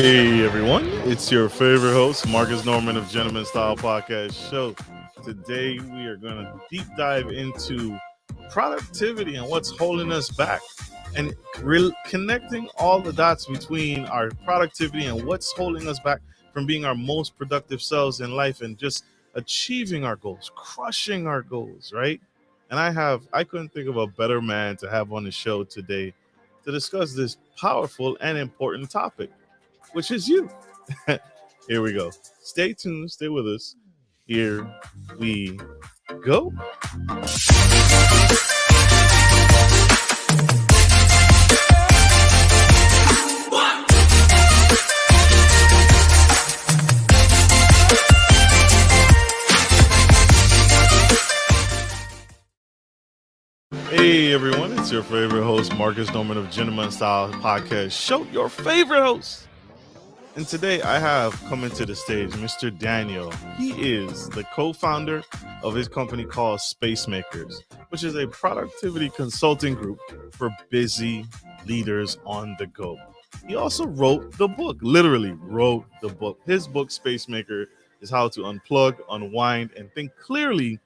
Hey everyone, it's your favorite host, Marcus Norman of Gentleman Style Podcast Show. Today we are going to deep dive into productivity and what's holding us back and connecting all the dots between our productivity and what's holding us back from being our most productive selves in life and just achieving our goals, crushing our goals, right? And I couldn't think of a better man to have on the show today to discuss this powerful and important topic, which is you. Here we go. Stay tuned. Stay with us. Here we go. Hey everyone, it's your favorite host, Marcus Norman of Gentleman Style Podcast Show, your favorite host. And today I have come into the stage Mr. Daniel. He is the co-founder of his company called Spacemakers, which is a productivity consulting group for busy leaders on the go. He also wrote the book, literally wrote the book. His book, Spacemaker, is how to unplug, unwind, and think clearly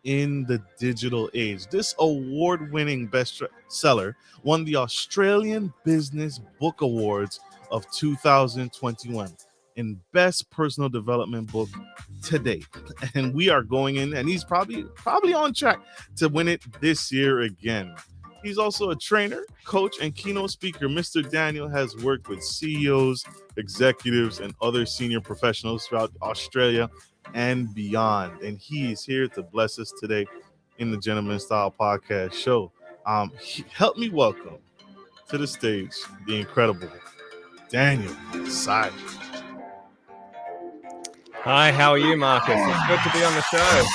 in the digital age. This award-winning bestseller won the Australian Business Book Awards of 2021 in Best Personal Development Book to date. And we are going in, and he's probably on track to win it this year again. He's also a trainer, coach, and keynote speaker. Mr. Daniel has worked with CEOs, executives, and other senior professionals throughout Australia and beyond. And he is here to bless us today in the Gentleman Style Podcast Show. Help me welcome to the stage the incredible Daniel Side. Hi, how are you, Marcus? It's good to be on the show.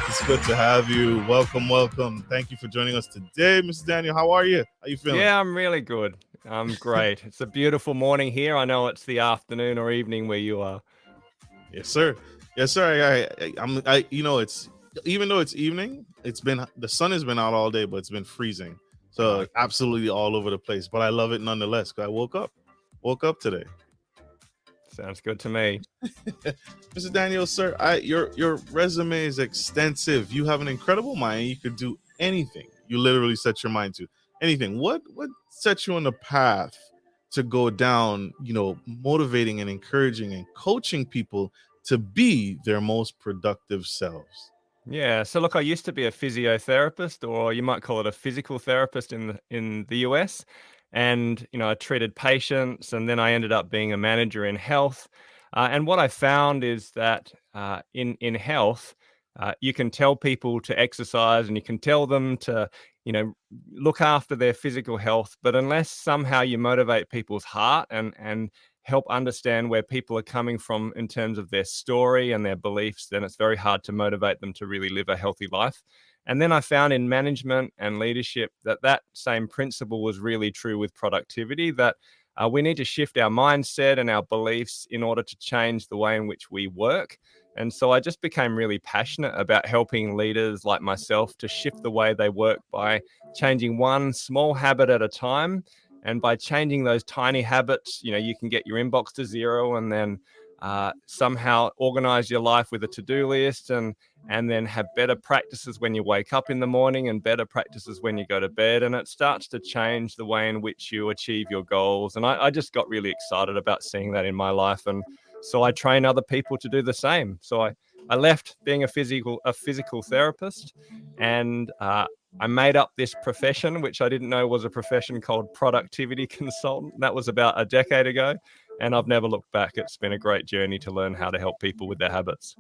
It's good to have you. Welcome. Thank you for joining us today, Mr. Daniel. How are you? How you feeling? Yeah, I'm really good. I'm great. It's a beautiful morning here. I know it's the afternoon or evening where you are. Yes, sir. I it's even though it's evening, the sun has been out all day, but it's been freezing. So absolutely all over the place. But I love it nonetheless. I woke up today. Sounds good to me. Mr. Daniel, sir, your resume is extensive. You have an incredible mind. You could do anything. You literally set your mind to anything. What set you on the path to go down, motivating and encouraging and coaching people to be their most productive selves? Yeah, so look, I used to be a physiotherapist, or you might call it a physical therapist in the US. And, I treated patients, and then I ended up being a manager in health. And what I found is that in health, you can tell people to exercise and you can tell them to, look after their physical health. But unless somehow you motivate people's heart and help understand where people are coming from in terms of their story and their beliefs, then it's very hard to motivate them to really live a healthy life. And then I found in management and leadership that same principle was really true with productivity, that we need to shift our mindset and our beliefs in order to change the way in which we work. And so I just became really passionate about helping leaders like myself to shift the way they work by changing one small habit at a time. And by changing those tiny habits, you can get your inbox to zero and then somehow organize your life with a to-do list and then have better practices when you wake up in the morning and better practices when you go to bed. And it starts to change the way in which you achieve your goals. And I just got really excited about seeing that in my life. And so I train other people to do the same. So I left being a physical therapist, and I made up this profession, which I didn't know was a profession, called productivity consultant. That was about a decade ago, and I've never looked back. It's been a great journey to learn how to help people with their habits.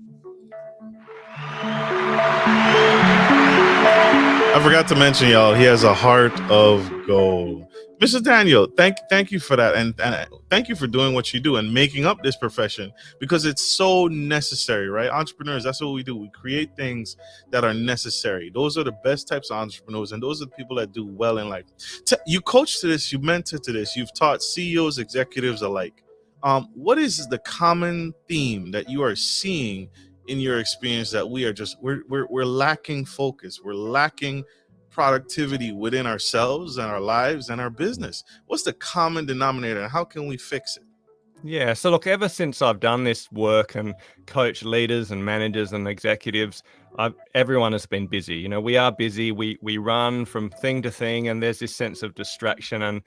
I forgot to mention, y'all, he has a heart of gold. Mr. Daniel, thank you for that, and thank you for doing what you do and making up this profession, because it's so necessary, right? Entrepreneurs, that's what we do. We create things that are necessary. Those are the best types of entrepreneurs, and those are the people that do well in life. You coach to this, you mentor to this, you've taught CEOs, executives alike. What is the common theme that you are seeing in your experience that we're lacking focus, we're lacking productivity within ourselves and our lives and our business? What's the common denominator, and how can we fix it? Yeah. So look, ever since I've done this work and coach leaders and managers and executives, everyone has been busy. You know, we are busy. We run from thing to thing, and there's this sense of distraction, and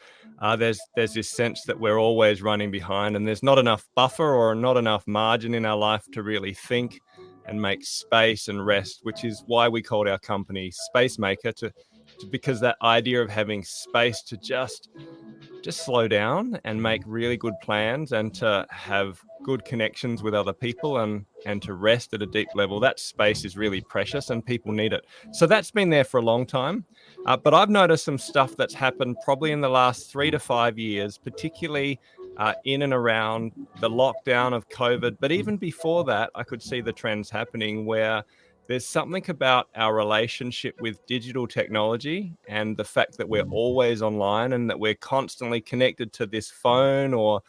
there's this sense that we're always running behind, and there's not enough buffer or not enough margin in our life to really think and make space and rest, which is why we called our company Spacemaker because that idea of having space to just slow down and make really good plans and to have good connections with other people and to rest at a deep level. That space is really precious and people need it. So that's been there for a long time. But I've noticed some stuff that's happened probably in the last 3 to 5 years, particularly in and around the lockdown of COVID. But even before that, I could see the trends happening where there's something about our relationship with digital technology and the fact that we're always online and that we're constantly connected to this phone or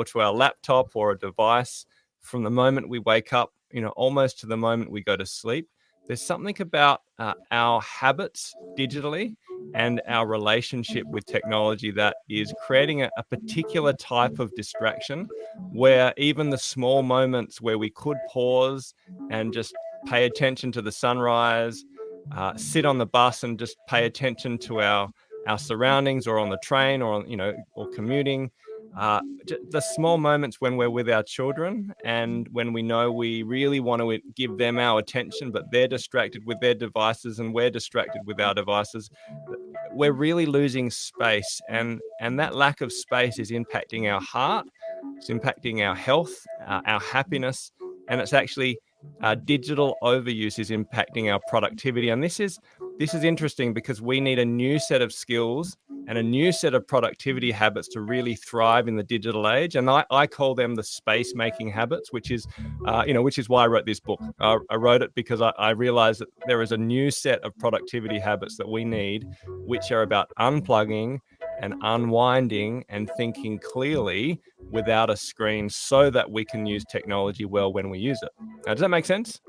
to our laptop or a device from the moment we wake up, you know, almost to the moment we go to sleep. There's something about our habits digitally and our relationship with technology that is creating a particular type of distraction where even the small moments where we could pause and just pay attention to the sunrise, sit on the bus and just pay attention to our surroundings, or on the train, or or commuting. The small moments when we're with our children and when we know we really want to give them our attention, but they're distracted with their devices and we're distracted with our devices. We're really losing space, and that lack of space is impacting our heart. It's impacting our health, our happiness, and it's actually digital overuse is impacting our productivity. And this is interesting because we need a new set of skills and a new set of productivity habits to really thrive in the digital age. And I call them the space making habits, which is why I wrote this book. I wrote it because I realized that there is a new set of productivity habits that we need, which are about unplugging and unwinding and thinking clearly without a screen so that we can use technology well when we use it. Now, does that make sense?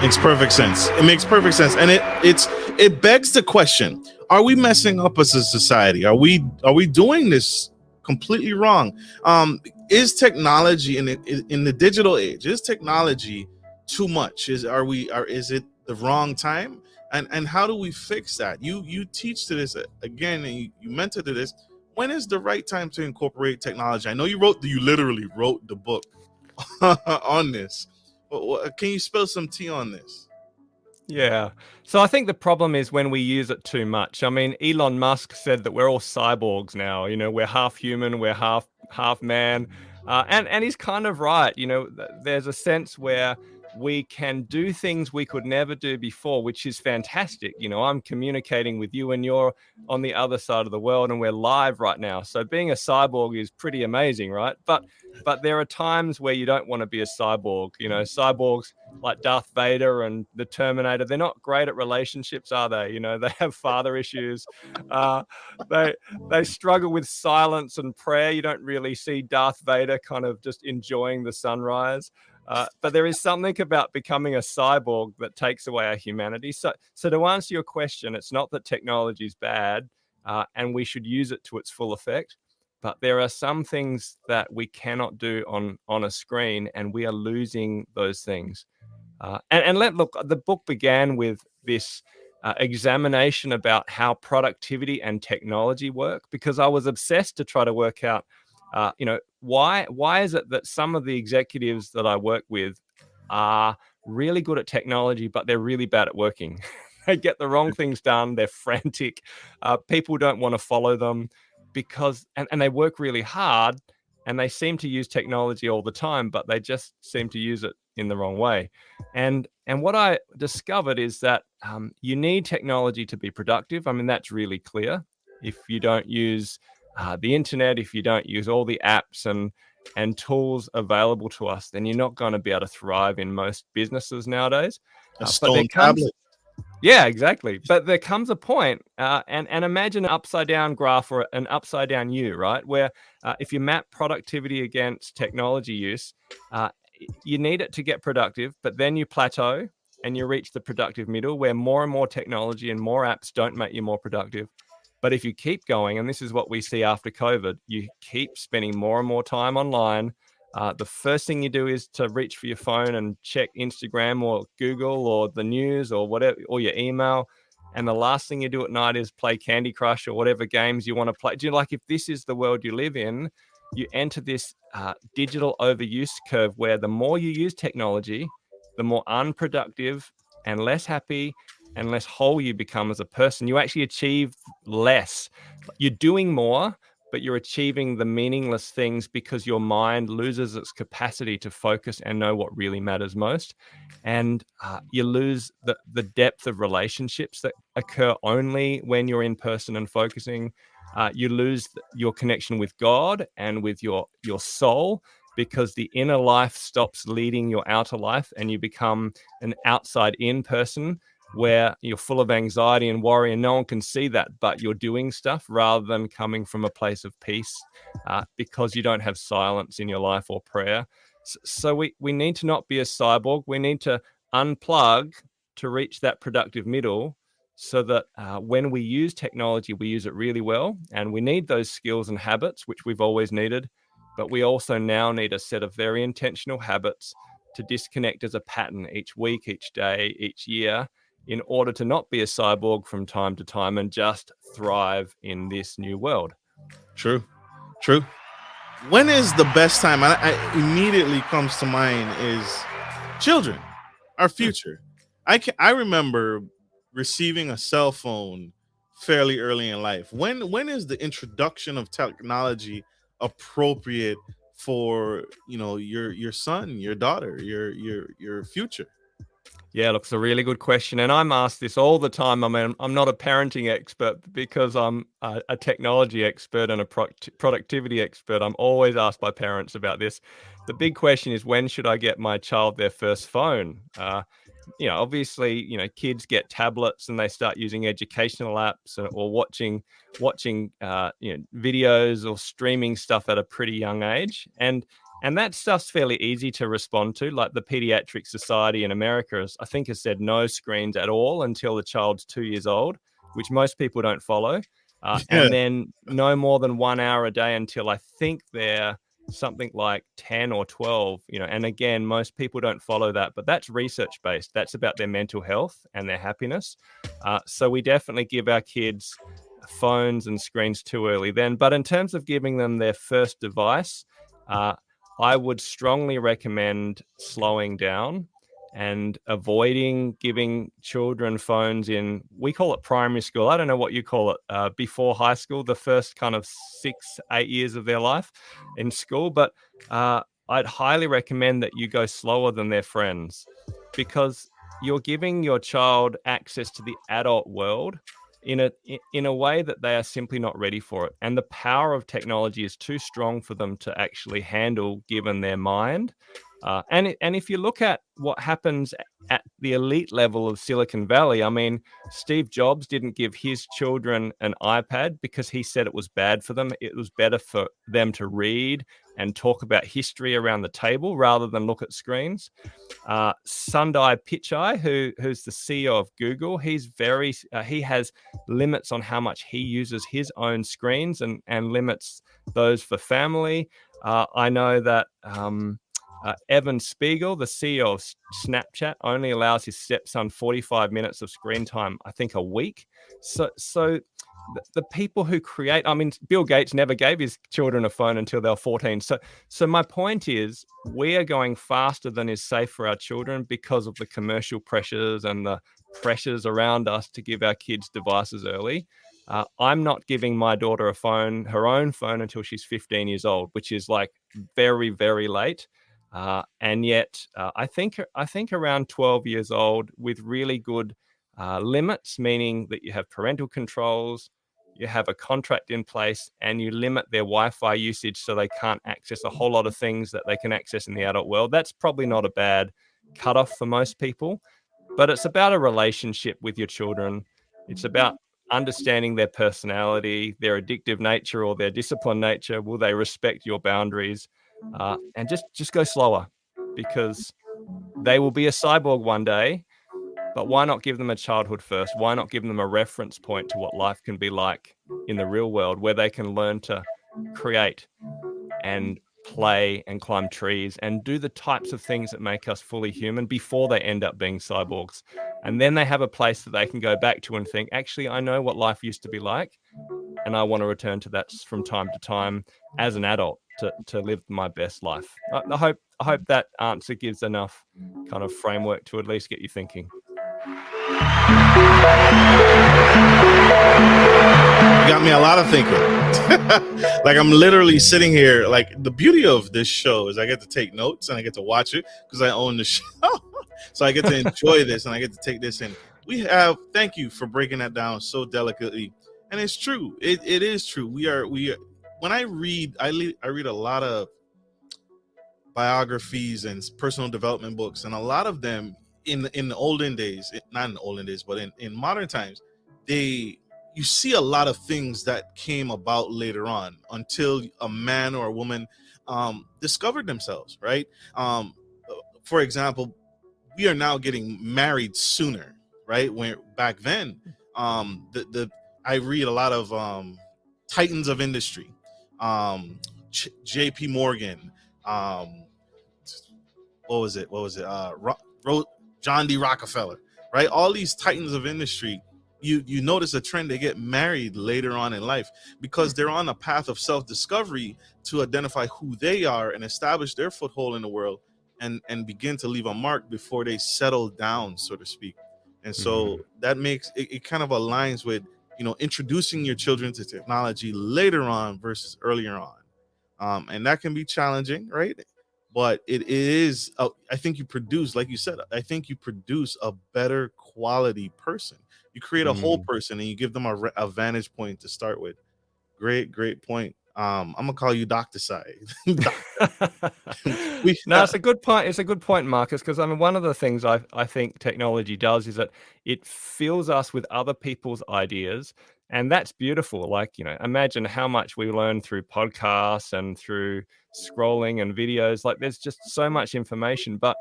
Makes perfect sense. It makes perfect sense, and it begs the question: are we messing up as a society? Are we doing this completely wrong? Is technology in the digital age? Is technology too much? Is it the wrong time? And how do we fix that? You teach to this again, and you mentor to this. When is the right time to incorporate technology? I know you literally wrote the book on this. Can you spill some tea on this? Yeah. So I think the problem is when we use it too much. I mean, Elon Musk said that we're all cyborgs now. You know, we're half human, we're half man, and he's kind of right. You know, there's a sense where we can do things we could never do before, which is fantastic. You know, I'm communicating with you, and you're on the other side of the world, and we're live right now. So being a cyborg is pretty amazing, right? But there are times where you don't want to be a cyborg. You know, cyborgs like Darth Vader and the Terminator, they're not great at relationships, are they? You know, they have father issues. Uh, they struggle with silence and prayer. You don't really see Darth Vader kind of just enjoying the sunrise. But there is something about becoming a cyborg that takes away our humanity. So to answer your question, it's not that technology is bad and we should use it to its full effect. But there are some things that we cannot do on a screen, and we are losing those things. Look, the book began with this examination about how productivity and technology work, because I was obsessed to try to work out, why is it that some of the executives that I work with are really good at technology, but they're really bad at working. They get the wrong things done. They're frantic. People don't want to follow them because, and they work really hard, and they seem to use technology all the time, but they just seem to use it in the wrong way. And what I discovered is that you need technology to be productive. I mean, that's really clear. If you don't use the internet, if you don't use all the apps and tools available to us, then you're not going to be able to thrive in most businesses nowadays. A stone tablet. Yeah, exactly. But there comes a point, and imagine an upside down graph or an upside down U, right? Where if you map productivity against technology use, you need it to get productive, but then you plateau and you reach the productive middle where more and more technology and more apps don't make you more productive. But if you keep going, and this is what we see after COVID, you keep spending more and more time online. The first thing you do is to reach for your phone and check Instagram or Google or the news or whatever, or your email. And the last thing you do at night is play Candy Crush or whatever games you want to play. Do you like, if this is the world you live in, you enter this digital overuse curve where the more you use technology, the more unproductive and less happy and less whole you become as a person. You actually achieve less. You're doing more, but you're achieving the meaningless things because your mind loses its capacity to focus and know what really matters most. And you lose the depth of relationships that occur only when you're in person and focusing. You lose your connection with God and with your soul, because the inner life stops leading your outer life and you become an outside in person where you're full of anxiety and worry and no one can see that, but you're doing stuff rather than coming from a place of peace because you don't have silence in your life or prayer. So we need to not be a cyborg. We need to unplug to reach that productive middle, so that when we use technology, we use it really well. And we need those skills and habits, which we've always needed. But we also now need a set of very intentional habits to disconnect as a pattern each week, each day, each year, in order to not be a cyborg from time to time and just thrive in this new world. True. When is the best time? I immediately comes to mind is children, our future. I remember receiving a cell phone fairly early in life. When is the introduction of technology appropriate for your son, your daughter, your future? Yeah, look, it's a really good question. And I'm asked this all the time. I mean, I'm not a parenting expert because I'm a technology expert and a productivity expert. I'm always asked by parents about this. The big question is, when should I get my child their first phone? Obviously, kids get tablets and they start using educational apps or watching videos or streaming stuff at a pretty young age. And that stuff's fairly easy to respond to. Like the Pediatric Society in America, I think, has said no screens at all until the child's 2 years old, which most people don't follow. And then no more than 1 hour a day until I think they're something like 10 or 12. And again, most people don't follow that, but that's research based. That's about their mental health and their happiness. So we definitely give our kids phones and screens too early then. But in terms of giving them their first device, I would strongly recommend slowing down and avoiding giving children phones in, we call it primary school. I don't know what you call it, before high school, the first kind of 6-8 years of their life in school. But I'd highly recommend that you go slower than their friends, because you're giving your child access to the adult world in a way that they are simply not ready for it. And the power of technology is too strong for them to actually handle, given their mind. And if you look at what happens at the elite level of Silicon Valley, I mean, Steve Jobs didn't give his children an iPad because he said it was bad for them. It was better for them to read and talk about history around the table rather than look at screens. Sundar Pichai, who's the CEO of Google, he has limits on how much he uses his own screens and limits those for family. I know that Evan Spiegel, the CEO of Snapchat, only allows his stepson 45 minutes of screen time, I think, a week. So the people who create, I mean, Bill Gates never gave his children a phone until they were 14. So my point is, we are going faster than is safe for our children because of the commercial pressures and the pressures around us to give our kids devices early. I'm not giving my daughter her own phone, until she's 15 years old, which is like very, very late. And yet I think around 12 years old, with really good limits, meaning that you have parental controls, you have a contract in place, and you limit their Wi-Fi usage so they can't access a whole lot of things that they can access in the adult world. That's probably not a bad cutoff for most people, but it's about a relationship with your children. It's about understanding their personality, their addictive nature or their disciplined nature. Will they respect your boundaries? And just go slower, because they will be a cyborg one day. but why not give them a childhood first? Why not give them a reference point to what life can be like in the real world, where they can learn to create and play and climb trees and do the types of things that make us fully human before they end up being cyborgs. And then they have a place that they can go back to and think, actually, I know what life used to be like, and I want to return to that from time to time as an adult to live my best life. I hope that answer gives enough kind of framework to at least get you thinking. You got me a lot of thinking. Like, I'm literally sitting here. Like, the beauty of this show is I get to take notes and I get to watch it because I own the show. So I get to enjoy this and I get to take this in. Thank you for breaking that down so delicately. And it's true. It is true. We are. When I read a lot of biographies and personal development books, and a lot of them in the olden days, not in the olden days, but in modern times, you see a lot of things that came about later on until a man or a woman discovered themselves, right? For example, we are now getting married sooner, right? When back then, I read a lot of titans of industry, J.P. Morgan, what was it? John D. Rockefeller, right? All these titans of industry, you notice a trend. They get married later on in life because they're on a path of self-discovery to identify who they are and establish their foothold in the world and begin to leave a mark before they settle down, so to speak. And so that makes it kind of aligns with, introducing your children to technology later on versus earlier on. And that can be challenging, right? But it is, I think you produce, like you said, I think you produce a better quality person. You create a whole person and you give them a vantage point to start with. Great point. I'm gonna call you Dr. Sai. No, it's a good point. It's a good point, Marcus, because I mean, one of the things I think technology does is that it fills us with other people's ideas, and that's beautiful. Like, imagine how much we learn through podcasts and through scrolling and videos. Like, there's just so much information, but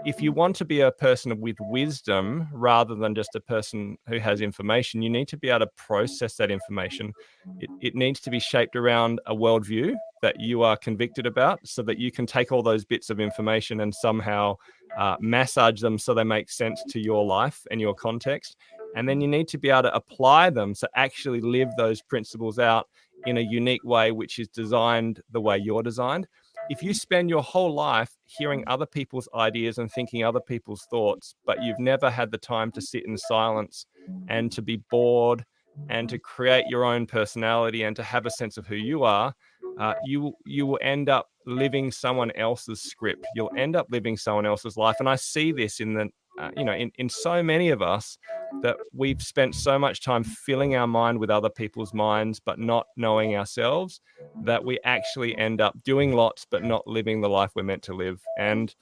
if you want to be a person with wisdom rather than just a person who has information, you need to be able to process that information. It needs to be shaped around a worldview that you are convicted about, so that you can take all those bits of information and somehow massage them so they make sense to your life and your context. And then you need to be able to apply them to actually live those principles out in a unique way, which is designed the way you're designed. If you spend your whole life hearing other people's ideas and thinking other people's thoughts, but you've never had the time to sit in silence and to be bored and to create your own personality and to have a sense of who you are, you will end up living someone else's script. You'll end up living someone else's life. And I see this in so many of us, that we've spent so much time filling our mind with other people's minds, but not knowing ourselves, that we actually end up doing lots, but not living the life we're meant to live. And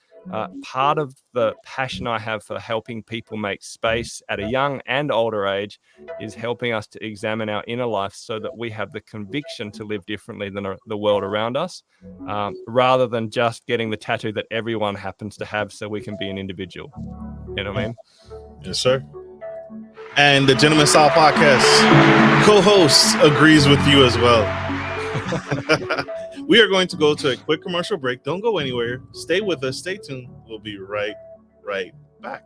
part of the passion I have for helping people make space at a young and older age is helping us to examine our inner life so that we have the conviction to live differently than the world around us, rather than just getting the tattoo that everyone happens to have so we can be an individual. You know what I mean? Yes, sir. And the Gentleman Style Podcast co-host agrees with you as well. We are going to go to a quick commercial break. Don't go anywhere. Stay with us. Stay tuned. We'll be right back.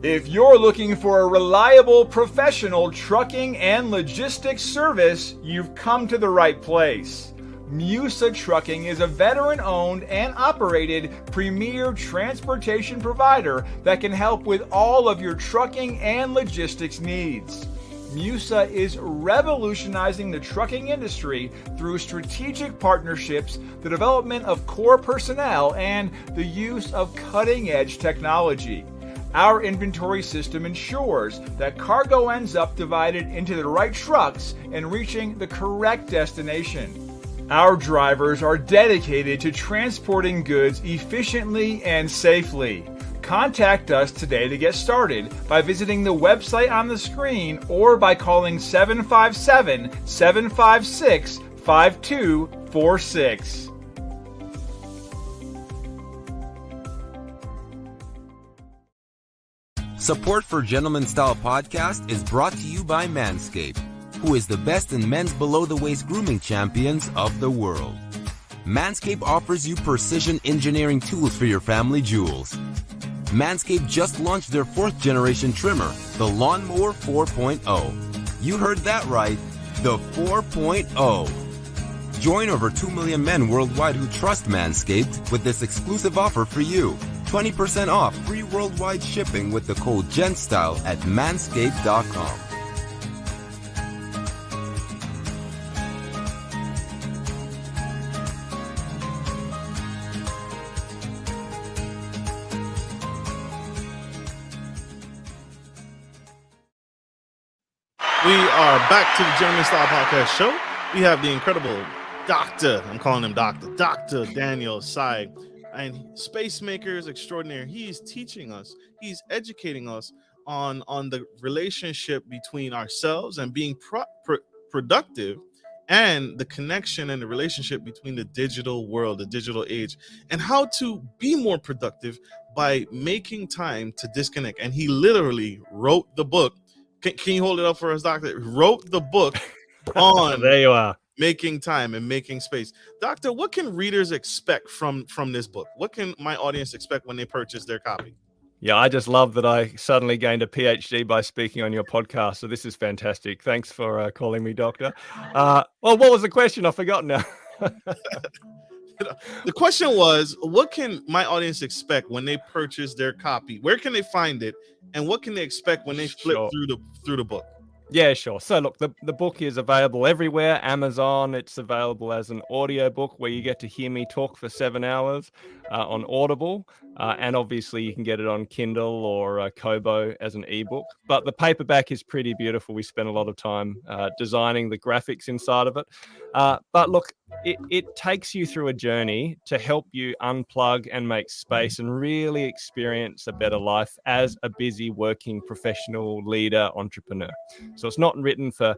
If you're looking for a reliable professional trucking and logistics service, you've come to the right place. Musa Trucking is a veteran-owned and operated premier transportation provider that can help with all of your trucking and logistics needs. Musa is revolutionizing the trucking industry through strategic partnerships, the development of core personnel, and the use of cutting-edge technology. Our inventory system ensures that cargo ends up divided into the right trucks and reaching the correct destination. Our drivers are dedicated to transporting goods efficiently and safely. Contact us today to get started by visiting the website on the screen or by calling 757-756-5246. Support for Gentleman Style Podcast is brought to you by Manscape, who is the best in men's below-the-waist grooming champions of the world. Manscape offers you precision engineering tools for your family jewels. Manscaped just launched their 4th generation trimmer, the Lawnmower 4.0. You heard that right, the 4.0. Join over 2 million men worldwide who trust Manscaped with this exclusive offer for you. 20% off free worldwide shipping with the code GENTSTYLE at manscaped.com. We are back to the Gentleman Style Podcast show. We have the incredible Dr. I'm calling him Dr. Daniel Sy, and Spacemakers extraordinaire. He's teaching us, he's educating us on the relationship between ourselves and being productive, and the connection and the relationship between the digital world, the digital age, and how to be more productive by making time to disconnect. And he literally wrote the book. Can you hold it up for us, Doctor? Wrote the book on There you are. making time and making space. Doctor, what can readers expect from this book? What can my audience expect when they purchase their copy? Yeah, I just love that I suddenly gained a PhD by speaking on your podcast. So this is fantastic. Thanks for calling me doctor. Well, what was the question? I've forgotten now. The question was, what can my audience expect when they purchase their copy? Where can they find it? And what can they expect when they flip through the book? Yeah, sure. So look, the book is available everywhere. Amazon, it's available as an audio book where you get to hear me talk for 7 hours on Audible. And obviously you can get it on Kindle or Kobo as an ebook. But the paperback is pretty beautiful. We spent a lot of time designing the graphics inside of it. But look, it takes you through a journey to help you unplug and make space and really experience a better life as a busy working professional leader entrepreneur. So it's not written for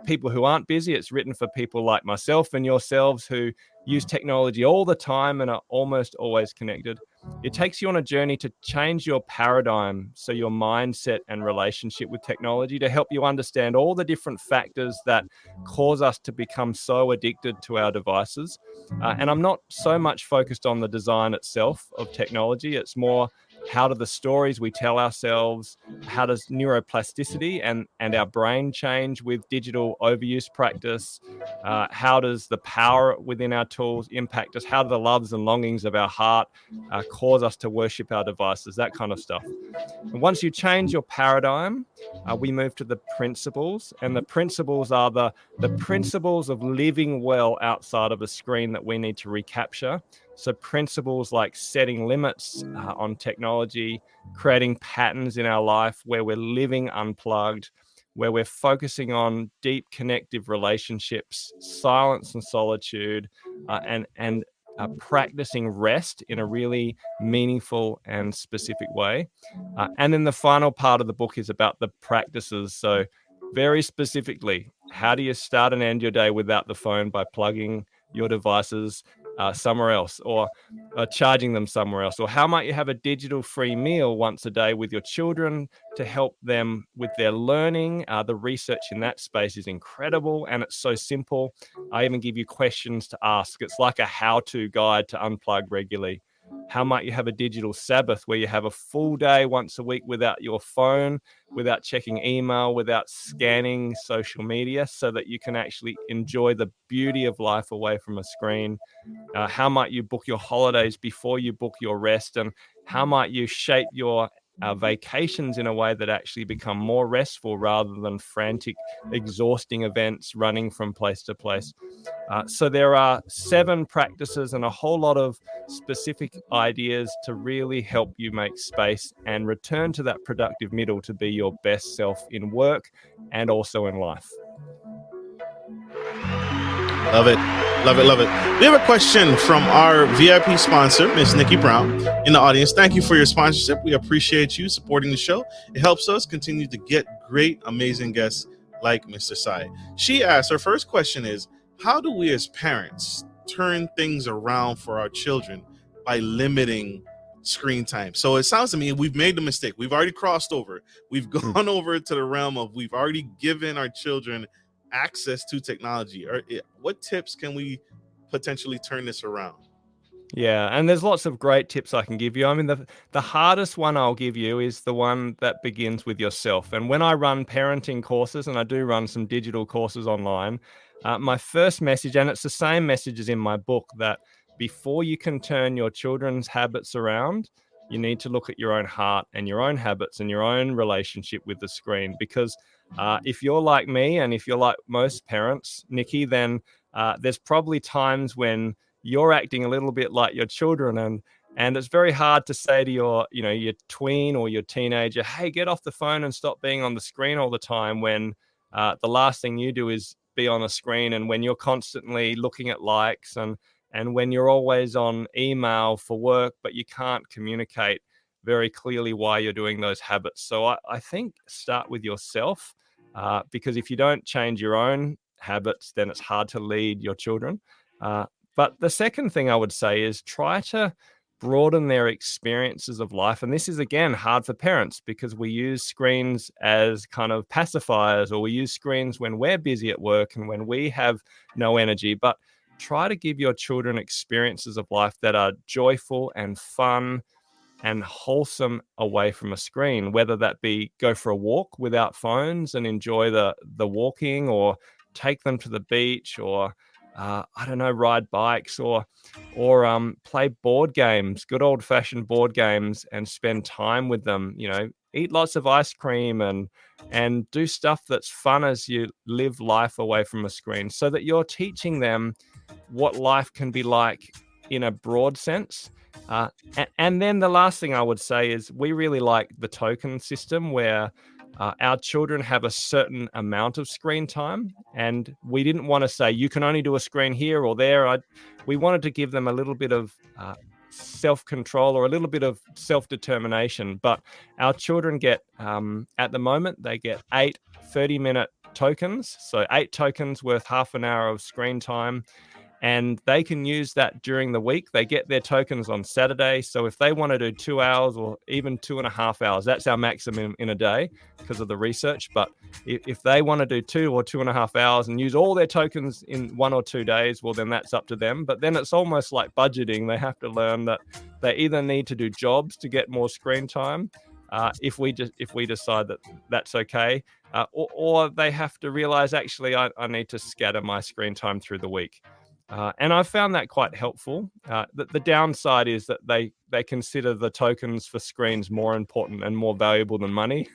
people who aren't busy. It's written for people like myself and yourselves who use technology all the time and are almost always connected. It takes you on a journey to change your paradigm, so your mindset and relationship with technology, to help you understand all the different factors that cause us to become so addicted to our devices. And I'm not so much focused on the design itself of technology. It's more, how do the stories we tell ourselves, how does neuroplasticity and our brain change with digital overuse practice? How does the power within our tools impact us? How do the loves and longings of our heart cause us to worship our devices? That kind of stuff. And once you change your paradigm, we move to the principles. And the principles are the principles of living well outside of a screen that we need to recapture. So principles like setting limits on technology, creating patterns in our life where we're living unplugged, where we're focusing on deep connective relationships, silence and solitude, and practicing rest in a really meaningful and specific way. And then the final part of the book is about the practices. So very specifically, how do you start and end your day without the phone by plugging your devices somewhere else, or charging them somewhere else? Or how might you have a digital free meal once a day with your children to help them with their learning? The research in that space is incredible, and it's so simple. I even give you questions to ask. It's like a how-to guide to unplug regularly. How might you have a digital Sabbath where you have a full day once a week without your phone, without checking email, without scanning social media, so that you can actually enjoy the beauty of life away from a screen? How might you book your holidays before you book your rest? And how might you shape your vacations in a way that actually become more restful rather than frantic, exhausting events running from place to place? So there are 7 practices and a whole lot of specific ideas to really help you make space and return to that productive middle to be your best self in work and also in life. Love it. Love it. Love it. We have a question from our VIP sponsor, Miss Nikki Brown, in the audience. Thank you for your sponsorship. We appreciate you supporting the show. It helps us continue to get great, amazing guests like Mr. Sy. She asked, her first question is, how do we as parents turn things around for our children by limiting screen time. So it sounds to me we've made the mistake. We've already crossed over. We've gone over to the realm of we've already given our children access to technology. Or what tips can we potentially turn this around? Yeah, and there's lots of great tips I can give you. I mean, the hardest one I'll give you is the one that begins with yourself. And when I run parenting courses, and I do run some digital courses online, my first message, and it's the same message as in my book, that before you can turn your children's habits around, you need to look at your own heart and your own habits and your own relationship with the screen. Because if you're like me, and if you're like most parents, Nikki, then there's probably times when you're acting a little bit like your children, and it's very hard to say to your tween or your teenager, hey, get off the phone and stop being on the screen all the time, when the last thing you do is be on a screen, and when you're constantly looking at likes, and when you're always on email for work, but you can't communicate very clearly why you're doing those habits. So I think start with yourself, because if you don't change your own habits, then it's hard to lead your children. But the second thing I would say is try to broaden their experiences of life. And this is, again, hard for parents because we use screens as kind of pacifiers, or we use screens when we're busy at work and when we have no energy. But try to give your children experiences of life that are joyful and fun and wholesome away from a screen, whether that be go for a walk without phones and enjoy the walking, or take them to the beach, or I don't know, ride bikes, or play board games, good old fashioned board games, and spend time with them. Eat lots of ice cream and do stuff that's fun as you live life away from a screen, so that you're teaching them what life can be like in a broad sense. And then the last thing I would say is we really like the token system, where our children have a certain amount of screen time, and we didn't want to say you can only do a screen here or there. We wanted to give them a little bit of self-control, or a little bit of self-determination. But our children get, at the moment, they get 8 30-minute tokens. So 8 tokens worth half an hour of screen time. And they can use that during the week. They get their tokens on Saturday. So if they want to do 2 hours or even 2.5 hours, that's our maximum in a day because of the research. But if they want to do 2 or 2.5 hours and use all their tokens in 1 or 2 days, well, then that's up to them. But then it's almost like budgeting. They have to learn that they either need to do jobs to get more screen time, if we decide that that's okay, or they have to realize, actually, I need to scatter my screen time through the week. And I've found that quite helpful. The downside is that they consider the tokens for screens more important and more valuable than money.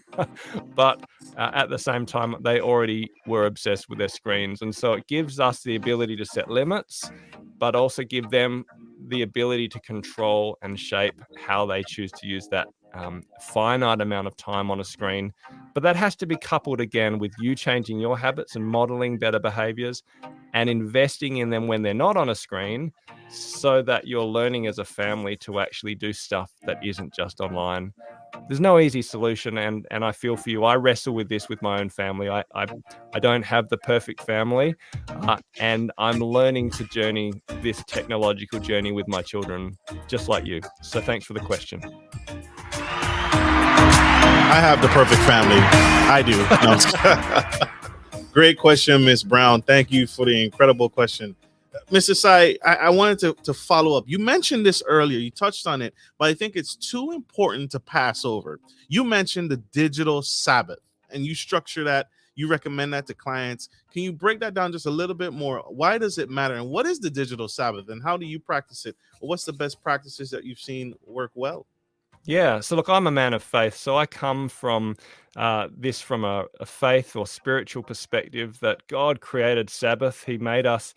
But at the same time, they already were obsessed with their screens. And so it gives us the ability to set limits, but also give them the ability to control and shape how they choose to use that finite amount of time on a screen. But that has to be coupled, again, with you changing your habits and modeling better behaviors and investing in them when they're not on a screen, so that you're learning as a family to actually do stuff that isn't just online. There's no easy solution, and I feel for you. I wrestle with this with my own family. I don't have the perfect family, and I'm learning to journey this technological journey with my children, just like you. So thanks for the question. I have the perfect family. I do. No, great question, Miss Brown. Thank you for the incredible question. Mr. Sai, I wanted to follow up. You mentioned this earlier. You touched on it, but I think it's too important to pass over. You mentioned the digital Sabbath, and you structure that. You recommend that to clients. Can you break that down just a little bit more? Why does it matter? And what is the digital Sabbath, and how do you practice it? What's the best practices that you've seen work well? Yeah, so look, I'm a man of faith. So I come from this from a faith or spiritual perspective, that God created Sabbath. He made us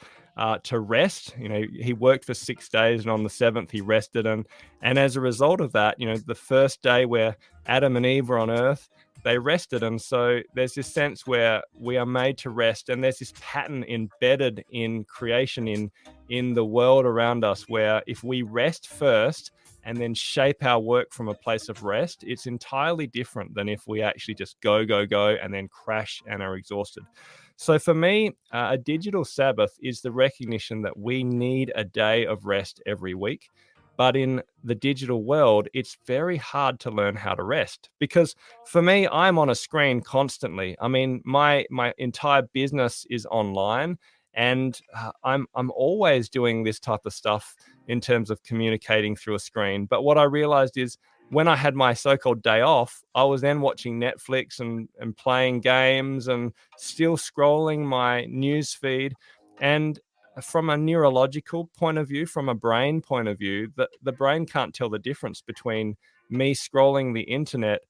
to rest. He worked for 6 days, and on the 7th he rested. And as a result of that, the first day where Adam and Eve were on earth, they rested. And so there's this sense where we are made to rest, and there's this pattern embedded in creation, in the world around us, where if we rest first and then shape our work from a place of rest, it's entirely different than if we actually just go, and then crash and are exhausted. So for me, a digital Sabbath is the recognition that we need a day of rest every week. But in the digital world, it's very hard to learn how to rest, because for me, I'm on a screen constantly. I mean, my entire business is online, and I'm always doing this type of stuff in terms of communicating through a screen. But what I realized is, when I had my so-called day off, I was then watching Netflix and playing games and still scrolling my news feed. And from a neurological point of view, from a brain point of view, the brain can't tell the difference between me scrolling the internet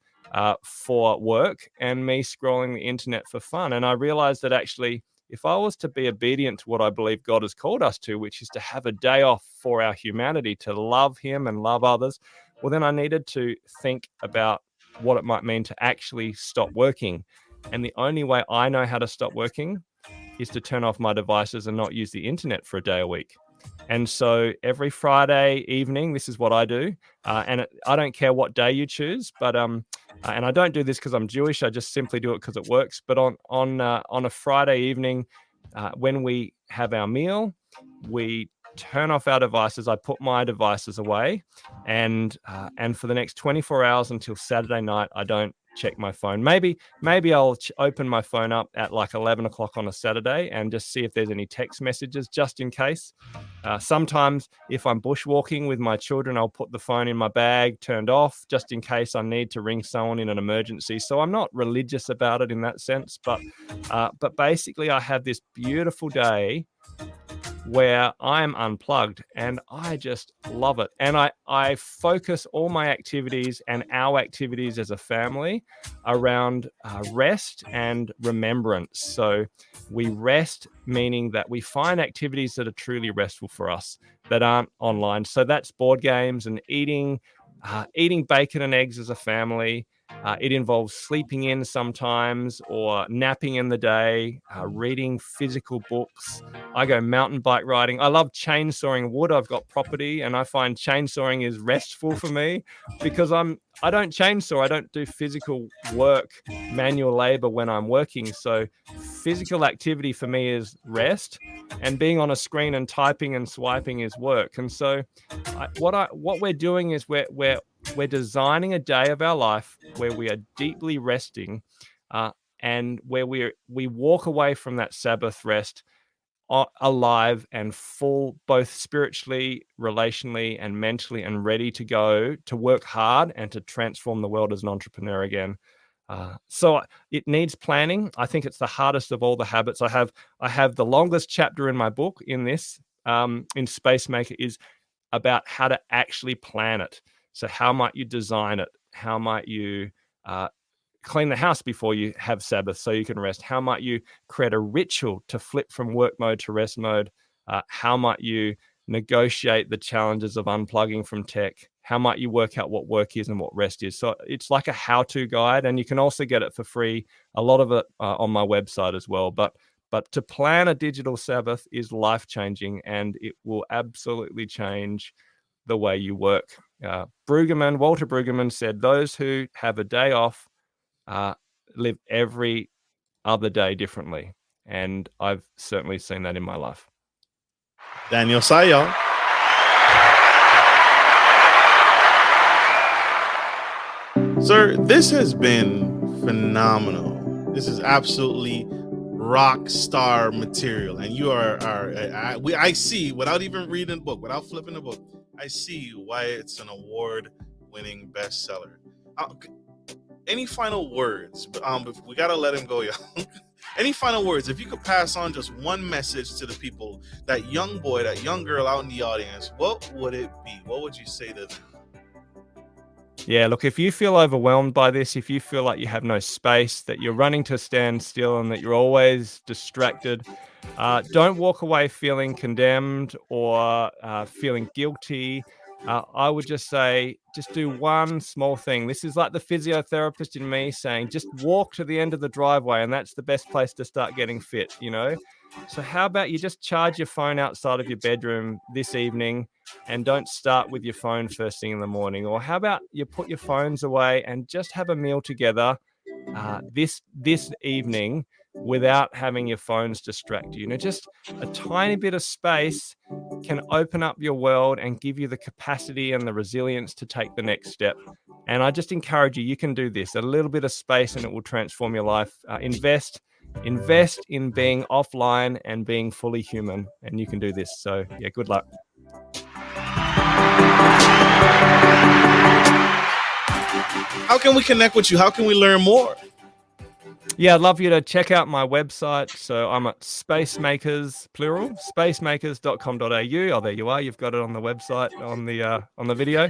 for work and me scrolling the internet for fun. And I realized that actually, if I was to be obedient to what I believe God has called us to, which is to have a day off for our humanity, to love Him and love others, well, then I needed to think about what it might mean to actually stop working. And the only way I know how to stop working is to turn off my devices and not use the internet for a day a week. And so every Friday evening, this is what I do. I don't care what day you choose, but and I don't do this because I'm Jewish. I just simply do it because it works. But on a Friday evening, when we have our meal, we turn off our devices. I put my devices away, and for the next 24 hours until Saturday night, I don't check my phone. Maybe I'll open my phone up at like 11 o'clock on a Saturday and just see if there's any text messages, just in case. Sometimes if I'm bushwalking with my children, I'll put the phone in my bag turned off, just in case I need to ring someone in an emergency. So I'm not religious about it in that sense, but basically I have this beautiful day where I'm unplugged, and I just love it. And I focus all my activities and our activities as a family around rest and remembrance. So we rest, meaning that we find activities that are truly restful for us, that aren't online. So that's board games and eating bacon and eggs as a family. It involves sleeping in sometimes, or napping in the day, reading physical books. I go mountain bike riding. I love chainsawing wood. I've got property, and I find chainsawing is restful for me, because I don't chainsaw. I don't do physical work, manual labor when I'm working. So physical activity for me is rest, and being on a screen and typing and swiping is work. And so what we're doing is we're designing a day of our life where we are deeply resting, and where we walk away from that Sabbath rest alive and full, both spiritually, relationally, and mentally, and ready to go to work hard and to transform the world as an entrepreneur again. So it needs planning. I think it's the hardest of all the habits. I have the longest chapter in my book in this, in Spacemaker, is about how to actually plan it. So how might you design it? How might you clean the house before you have Sabbath so you can rest? How might you create a ritual to flip from work mode to rest mode? How might you negotiate the challenges of unplugging from tech? How might you work out what work is and what rest is? So it's like a how-to guide, and you can also get it for free, a lot of it on my website as well. But to plan a digital Sabbath is life-changing, and it will absolutely change the way you work. Walter Brueggemann said, those who have a day off live every other day differently. And I've certainly seen that in my life. Daniel Sayal. Sir, this has been phenomenal. This is absolutely rock star material, and you I see, without even reading the book, without flipping the book, I see why it's an award-winning bestseller. Any final words? We gotta let him go, y'all. Any final words? If you could pass on just one message to the people, that young boy, that young girl out in the audience, what would it be? What would you say to them? Yeah, look, if you feel overwhelmed by this, if you feel like you have no space, that you're running to a standstill, and that you're always distracted, don't walk away feeling condemned or feeling guilty. I would just say, just do one small thing. This is like the physiotherapist in me saying, just walk to the end of the driveway, and that's the best place to start getting fit, So how about you just charge your phone outside of your bedroom this evening, and don't start with your phone first thing in the morning? Or how about you put your phones away and just have a meal together this evening without having your phones distract you? Just a tiny bit of space can open up your world and give you the capacity and the resilience to take the next step. And I just encourage you, you can do this. A little bit of space and it will transform your life. Invest in being offline and being fully human, and you can do this. So yeah, good luck. How can we connect with you? How can we learn more? Yeah, I'd love you to check out my website. So I'm at Spacemakers, plural, spacemakers.com.au. Oh, there you are. You've got it on the website, on the video.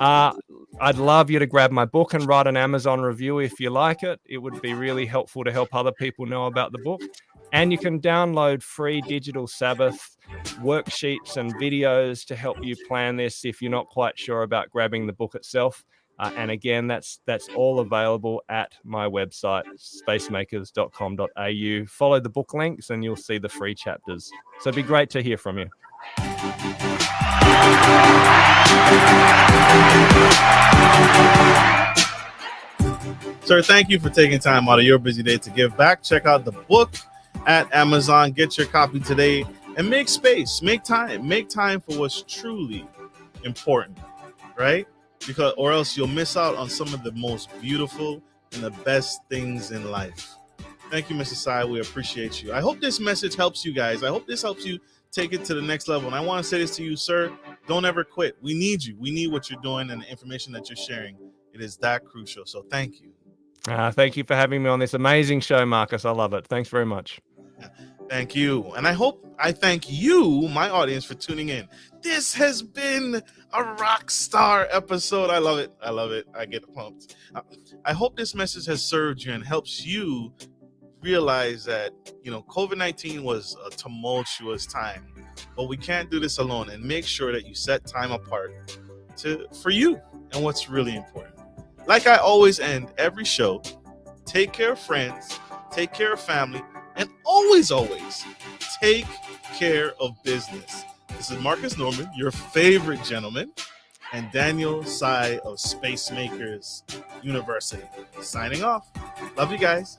I'd love you to grab my book and write an Amazon review if you like it. It would be really helpful to help other people know about the book. And you can download free digital Sabbath worksheets and videos to help you plan this if you're not quite sure about grabbing the book itself. And again, that's all available at my website, spacemakers.com.au. Follow the book links and you'll see the free chapters. So it'd be great to hear from you. Sir, thank you for taking time out of your busy day to give back. Check out the book at Amazon. Get your copy today and make space, make time for what's truly important, right? Because or else you'll miss out on some of the most beautiful and the best things in life. Thank you, Mr. Sai. We appreciate you. I hope this message helps you guys. I hope this helps you take it to the next level. And I want to say this to you, sir. Don't ever quit. We need you. We need what you're doing and the information that you're sharing. It is that crucial. So thank you. Thank you for having me on this amazing show, Marcus. I love it. Thanks very much. Thank you. And I thank you, my audience, for tuning in. This has been a rock star episode. I love it. I get pumped. I hope this message has served you and helps you realize that, COVID-19 was a tumultuous time, but we can't do this alone, and make sure that you set time apart for you and what's really important. Like I always end every show, take care of friends, take care of family, and always take care of business. This is Marcus Norman, your favorite gentleman, and Daniel Sai of Spacemakers University. Signing off. Love you guys.